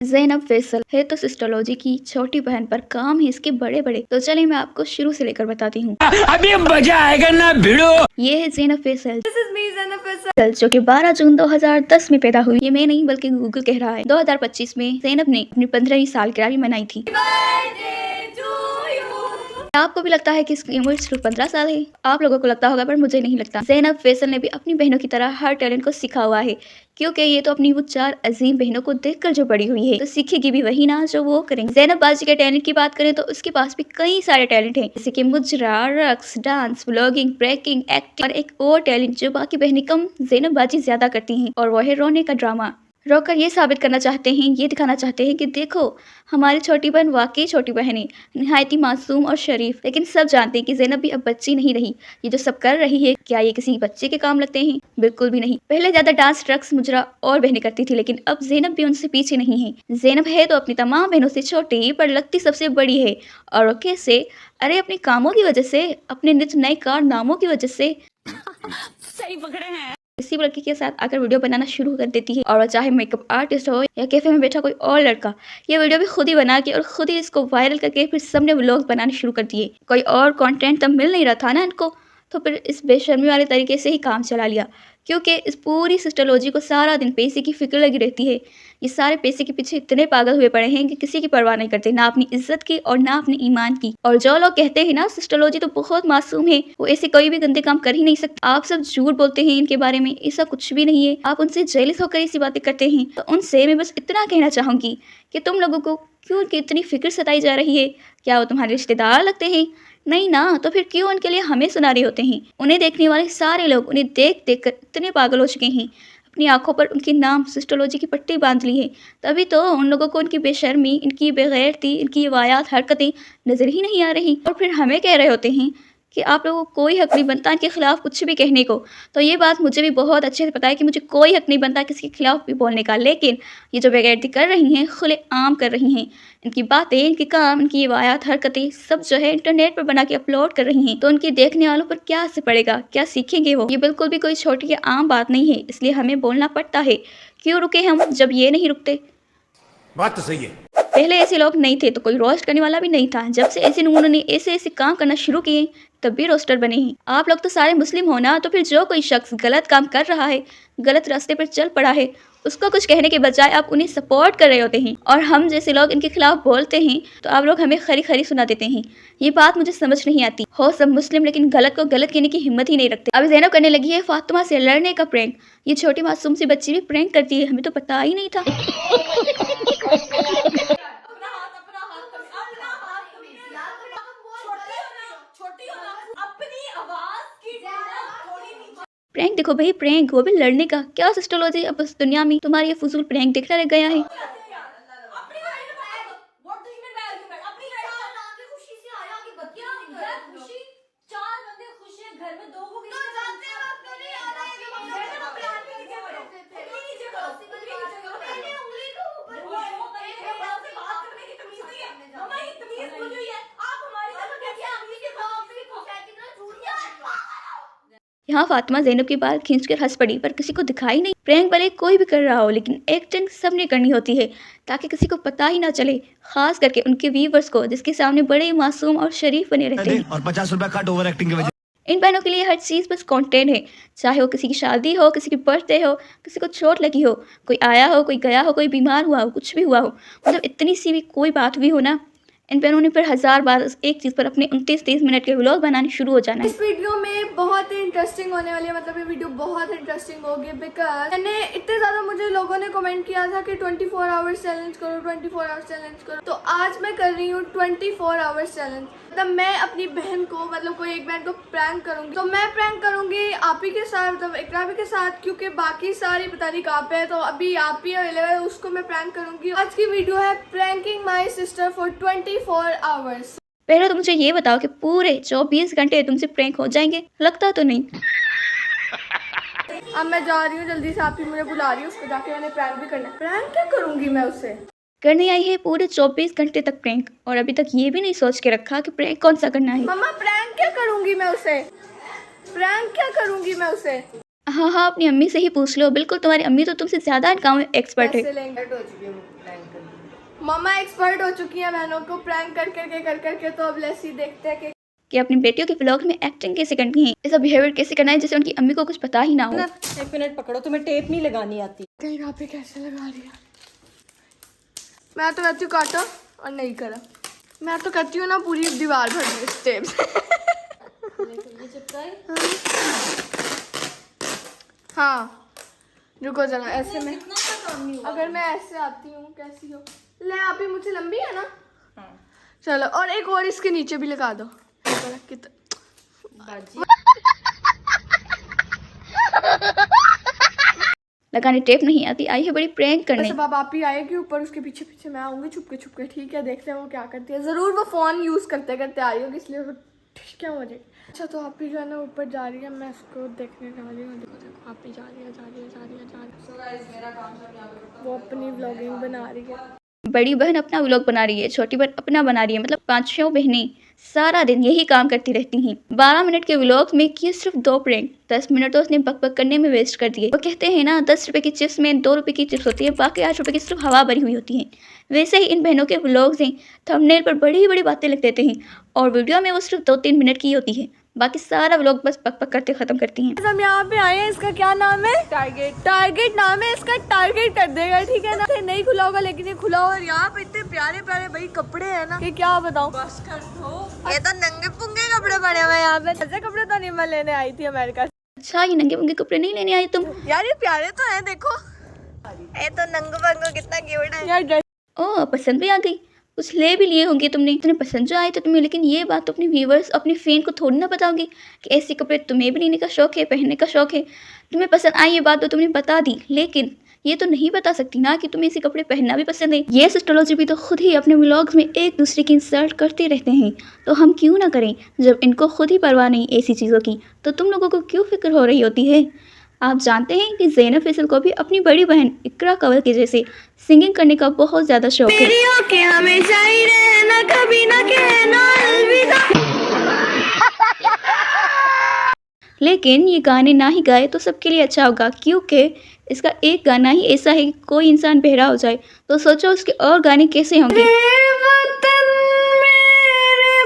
ज़ैनब फैसल है तो सिस्टोलॉजी की छोटी बहन पर काम है इसके बड़े बड़े। तो चलिए मैं आपको शुरू से लेकर बताती हूँ। अभी मजा आएगा ना भिड़ो। ये है ज़ैनब फैसल। जो कि 12 जून 2010 में पैदा हुई। ये मैं नहीं बल्कि गूगल कह रहा है। 2025 में ज़ैनब ने अपनी 15वीं सालगिरह मनाई थी। आपको भी लगता है कि इसकी उम्र सिर्फ 15 साल है? आप लोगों को लगता होगा पर मुझे नहीं लगता। ज़ैनब फैसल ने भी अपनी बहनों की तरह हर टैलेंट को सीखा हुआ है, क्योंकि ये तो अपनी वो 4 अजीम बहनों को देखकर जो बड़ी हुई है, तो सीखेगी भी वही ना जो वो करेंगे। ज़ैनब बाजी के टैलेंट की बात करें तो उसके पास भी कई सारे टैलेंट हैं, जैसे कि मुजरा, रक्स, डांस, व्लॉगिंग, ब्रेकिंग, एक्टिंग और एक और टैलेंट जो बाकी बहनें कम ज़ैनब बाजी ज्यादा करती हैं, और वो है रोने का ड्रामा। रोकर ये साबित करना चाहते हैं, ये दिखाना चाहते हैं कि देखो हमारी छोटी बहन वाकई छोटी बहन है, नहायती मासूम और शरीफ। लेकिन सब जानते हैं कि ज़ैनब भी अब बच्ची नहीं रही। ये जो सब कर रही है, क्या ये किसी बच्चे के काम लगते हैं? बिल्कुल भी नहीं। पहले ज्यादा डांस, रक्स, मुजरा और बहनें करती थी, लेकिन अब ज़ैनब भी उनसे पीछे नहीं है। ज़ैनब है तो अपनी तमाम बहनों से छोटी, पर लगती सबसे बड़ी है। और वो कैसे? अरे अपने कामों की वजह से, अपने नित नए कारनामों की वजह से। सही पकड़े हैं। किसी भी लड़की के साथ आकर वीडियो बनाना शुरू कर देती है, और वह चाहे मेकअप आर्टिस्ट हो या कैफे में बैठा कोई और लड़का, ये वीडियो भी खुद ही बना के और खुद ही इसको वायरल करके फिर सबने व्लॉग बनाने शुरू कर दिए। कोई और कंटेंट तब मिल नहीं रहा था ना इनको, तो फिर इस बेशर्मी वाले तरीके से ही काम चला लिया, क्योंकि इस पूरी सिस्टोलॉजी को सारा दिन पैसे की फिक्र लगी रहती है। ये सारे पैसे के पीछे इतने पागल हुए पड़े हैं कि किसी की परवाह नहीं करते, ना अपनी इज्जत की और ना अपने ईमान की। और जो लोग कहते हैं ना सिस्टोलॉजी तो बहुत मासूम है, वो ऐसे कोई भी गंदे काम कर ही नहीं सकते। आप सब झूठ बोलते हैं इनके बारे में, ऐसा कुछ भी नहीं है। आप उनसे जेलस होकर ऐसी बातें करते हैं। तो उनसे मैं बस इतना कहना चाहूंगी कि तुम लोगों को क्यों उनकी इतनी फिक्र सताई जा रही है? क्या वो तुम्हारे रिश्तेदार लगते हैं? नहीं ना, तो फिर क्यों उनके लिए हमें सुना रहे होते हैं? उन्हें देखने वाले सारे लोग उन्हें देख देख कर इतने पागल हो चुके हैं, अपनी आंखों पर उनके नाम सिस्टोलॉजी की पट्टी बांध ली है। तभी तो उन लोगों को उनकी बेशर्मी, इनकी बेगैरती, इनकी वायात हरकतें नजर ही नहीं आ रही, और फिर हमें कह रहे होते हैं कि आप लोगों को कोई हक नहीं बनता इनके खिलाफ कुछ भी कहने को। तो ये बात मुझे भी बहुत अच्छे से पता है कि मुझे कोई हक नहीं बनता किसी के खिलाफ भी बोलने का, लेकिन ये जो बेगैरती कर रही हैं, खुले आम कर रही हैं, इनकी बातें, इनके काम, इनकी ये वायात हरकतें सब जो है इंटरनेट पर बना के अपलोड कर रही हैं, तो उनके देखने वालों पर क्या असर पड़ेगा? क्या सीखेंगे वो? ये बिल्कुल भी कोई छोटी या आम बात नहीं है, इसलिए हमें बोलना पड़ता है। क्यों रुके हम जब ये नहीं रुकते? बात तो सही है। पहले ऐसे लोग नहीं थे तो कोई रोस्ट करने वाला भी नहीं था। जब से ऐसे नमूनों ने ऐसे ऐसे काम करना शुरू किए तब भी रोस्टर बने हैं। आप लोग तो सारे मुस्लिम हो ना, तो फिर जो कोई शख्स गलत काम कर रहा है, गलत रास्ते पर चल पड़ा है, उसको कुछ कहने के बजाय आप उन्हें सपोर्ट कर रहे होते हैं, और हम जैसे लोग इनके खिलाफ बोलते हैं तो आप लोग हमें खरी खरी सुना देते हैं। ये बात मुझे समझ नहीं आती। हो सब मुस्लिम, लेकिन गलत को गलत कहने की हिम्मत ही नहीं रखते। अब ज़ैनब करने लगी है फातिमा से लड़ने का प्रैंक। ये छोटी मासूम सी बच्ची भी प्रैंक करती है, हमें तो पता ही नहीं था। प्रैंक देखो भाई, प्रैंक, वो भी लड़ने का। क्या सिस्टोलॉजी अब इस दुनिया में तुम्हारी ये फजूल प्रैंक देखता रह गया है? यहाँ फातिमा ज़ैनब के बाल खींचकर हंस पड़ी, पर किसी को दिखाई नहीं। प्रैंक भले कोई भी कर रहा हो, लेकिन एक्टिंग सबने करनी होती है ताकि किसी को पता ही ना चले, खास करके उनके व्यूअर्स को, जिसके सामने बड़े मासूम और शरीफ बने रहते हैं। और 50 रुपया कट ओवर एक्टिंग की वजह। इन बहनों के लिए हर चीज़ बस कंटेंट है, चाहे वो किसी की शादी हो, किसी की बर्थडे हो, किसी को चोट लगी हो, कोई आया हो, कोई गया हो, कोई बीमार हुआ हो, कुछ भी हुआ हो, मतलब इतनी सी भी कोई बात भी हो ना, इन बहनों ने फिर 1000 बार एक चीज़ पर अपने 29-30 मिनट के व्लॉग बनाने शुरू हो जाना है। इस वीडियो में बहुत ही इंटरेस्टिंग होने वाली है, मतलब ये वीडियो बहुत इंटरेस्टिंग होगी, बिकॉज मैंने इतने ज़्यादा, मुझे लोगों ने कमेंट किया था कि 24 आवर्स चैलेंज करो, 24 आवर्स चैलेंज करो, तो आज मैं कर रही हूँ 24 आवर्स चैलेंज। मतलब मैं अपनी बहन को, मतलब कोई एक बहन को प्रैंक करूँगी, तो मैं प्रैंक करूँगी आप ही के साथ, मतलब इकरा भी के साथ, क्योंकि बाकी सारी पता नहीं कहाँ पे है, तो अभी आप ही अवेलेबल है, उसको मैं प्रैंक करूँगी। आज की वीडियो है pranking my sister for 24 hours. पहले तो मुझे ये बताओ कि पूरे 24 घंटे तुमसे प्रैंक हो जाएंगे? लगता तो नहीं। अब मैं जा रही हूँ, जल्दी से आप ही मुझे बुला रही हूँ, उसको जाके मैंने प्रैंक भी करना है। प्रैंक क्या करूँगी मैं उससे? करने आई है पूरे 24 घंटे तक प्रैंक, और अभी तक ये भी नहीं सोच के रखा कि प्रैंक कौन सा करना है। मम्मा प्रैंक क्या करूँगी मैं उसे? प्रैंक क्या करूँगी मैं उसे? हाँ, अपनी अम्मी से ही पूछ लो। बिल्कुल, तुम्हारी अम्मी तो तुमसे ज्यादा इन काम में एक्सपर्ट है। पैसे लेंगे तो हो चुकी है प्रैंक करने। मम्मा एक्सपर्ट हो चुकी है बहनों को प्रैंक कर करके, तो अब लेसी देखते हैं कि अपनी बेटियों के व्लॉग में एक्टिंग कैसे करनी है, ऐसा बिहेवियर कैसे करना है जैसे उनकी अम्मी को कुछ पता ही ना हो। 1 मिनट पकड़ो, तुम्हें टेप नहीं लगानी आती। कहीं यहाँ पे कैसे लगा दिया। मैं तो कहती हूँ काटो और नहीं करा। मैं तो कहती हूँ ना पूरी दीवार भर दी इस टेप से। हाँ रुको जरा, ऐसे में अगर मैं ऐसे आती हूँ कैसी हो, ले आप ही मुझे लंबी है ना। चलो और एक और इसके नीचे भी लगा दो। लगाने टेप नहीं आती, आई है बड़ी प्रैंक करने। अच्छा अब आप ही आएगी ऊपर, उसके पीछे पीछे मैं आऊंगी छुपके। ठीक है देखते हैं वो क्या करती है। जरूर वो फोन यूज करते आई होगी, इसलिए वो क्या हो जाएगी। अच्छा तो आप ही जो है ना ऊपर जा रही है, मैं इसको देखने जा रही हूँ। देखो आप ही जा रही है। वो अपनी व्लॉगिंग बना रही है। बड़ी बहन अपना व्लॉग बना रही है, छोटी बहन अपना बना रही है, मतलब 5 बहनें सारा दिन यही काम करती रहती हैं। 12 मिनट के व्लॉग में किए सिर्फ 2 प्रैंक, 10 मिनट तो उसने बक करने में वेस्ट कर दिए। वो कहते हैं ना 10 रुपए की चिप्स में 2 रुपए की चिप्स होती है, बाकी 8 रुपए की सिर्फ हवा भरी हुई होती है। वैसे ही इन बहनों के व्लॉग्स हैं, थंबनेल पर बड़ी बड़ी बातें लिख देते हैं और वीडियो में वो सिर्फ 2-3 मिनट की होती है, बाकी सारा व्लॉग बस पक करते खत्म करती हैं। हम यहाँ पे आए हैं, इसका क्या नाम है? टारगेट नाम है इसका। टारगेट कर देगा ठीक है ना। नहीं खुला होगा लेकिन ये खुला और यहाँ पे इतने प्यारे भाई कपड़े हैं ना कि क्या बताऊँ। बस कर दो, ये तो नंगे पुंगे कपड़े पड़े हुए यहाँ पे। ऐसे कपड़े तो नहीं मैं लेने आई थी अमेरिका से। अच्छा ये नंगे पुंगे कपड़े नहीं लेने आई तुम? यार ये प्यारे तो है, देखो ये तो नंगो पंगो कितना क्यूट है यार। ओह पसंद भी आ गई, कुछ ले भी लिए होंगे तुमने, इतने पसंद जो आए तो तुम्हें। लेकिन ये बात तो अपने व्यूवर्स अपने फैन को थोड़ी ना बताओगे कि ऐसे कपड़े तुम्हें भी लेने का शौक है, पहनने का शौक है। तुम्हें पसंद आई ये बात तो तुमने बता दी, लेकिन ये तो नहीं बता सकती ना कि तुम्हें ऐसे कपड़े पहनना भी पसंद है। ये सिस्टोलॉजी भी तो खुद ही अपने व्लॉग्स में एक दूसरे की इंसल्ट करते रहते हैं, तो हम क्यों ना करें। जब इनको खुद ही परवाह नहीं ऐसी चीज़ों की, तो तुम लोगों को क्यों फिक्र हो रही होती है। आप जानते हैं कि ज़ैनब फैसल को भी अपनी बड़ी बहन इकरा कंवर के जैसे सिंगिंग करने का बहुत ज़्यादा शौक है। लेकिन ये गाने ना ही गाए तो सबके लिए अच्छा होगा, क्योंकि इसका एक गाना ही ऐसा है कि कोई इंसान बहरा हो जाए तो सोचो उसके और गाने कैसे होंगे।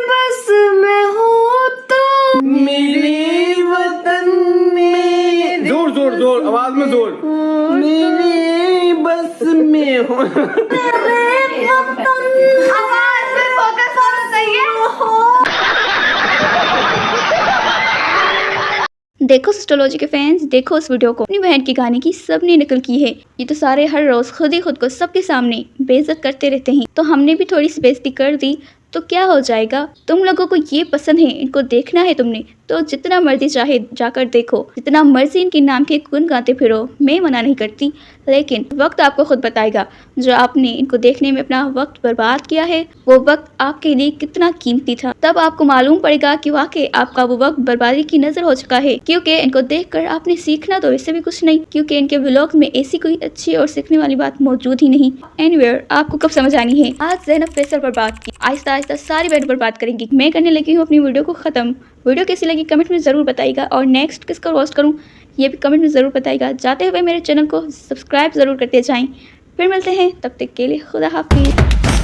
बस में हो तो मेरे वतन में जोर आवाज में जोर, मेरे बस में हो। आवाज में फोकस होना चाहिए। देखो सिस्टोलॉजी के फैंस, देखो इस वीडियो को। अपनी बहन के गाने की सबने नकल की है। ये तो सारे हर रोज खुद ही खुद को सबके सामने बेइज्जत करते रहते हैं, तो हमने भी थोड़ी सी बेइज्जती कर दी तो क्या हो जाएगा। तुम लोगों को ये पसंद है, इनको देखना है तुमने, तो जितना मर्जी चाहे जाकर देखो, जितना मर्जी इनके नाम के गुण गाते फिरो, मैं मना नहीं करती। लेकिन वक्त आपको खुद बताएगा, जो आपने इनको देखने में अपना वक्त बर्बाद किया है वो वक्त आपके लिए कितना कीमती था। तब आपको मालूम पड़ेगा कि वाकई आपका वो वक्त बर्बादी की नजर हो चुका है, क्योंकि इनको देखकर आपने सीखना तो वैसे भी कुछ नहीं, क्योंकि इनके व्लॉग में ऐसी कोई अच्छी और सीखने वाली बात मौजूद ही नहीं। एनीवेयर आपको कब समझ आनी है। आज ज़ैनब फैसल पर बात की, आहिस्ता आहिस्ता सारी बहन पर बात करेंगी। मैं करने लगी हूँ अपनी वीडियो को खत्म। वीडियो कैसी लगी कमेंट में ज़रूर बताइएगा, और नेक्स्ट किसका रोस्ट करूँ ये भी कमेंट में ज़रूर बताइएगा। जाते हुए मेरे चैनल को सब्सक्राइब ज़रूर करते जाएं। फिर मिलते हैं, तब तक के लिए खुदा हाफिज़।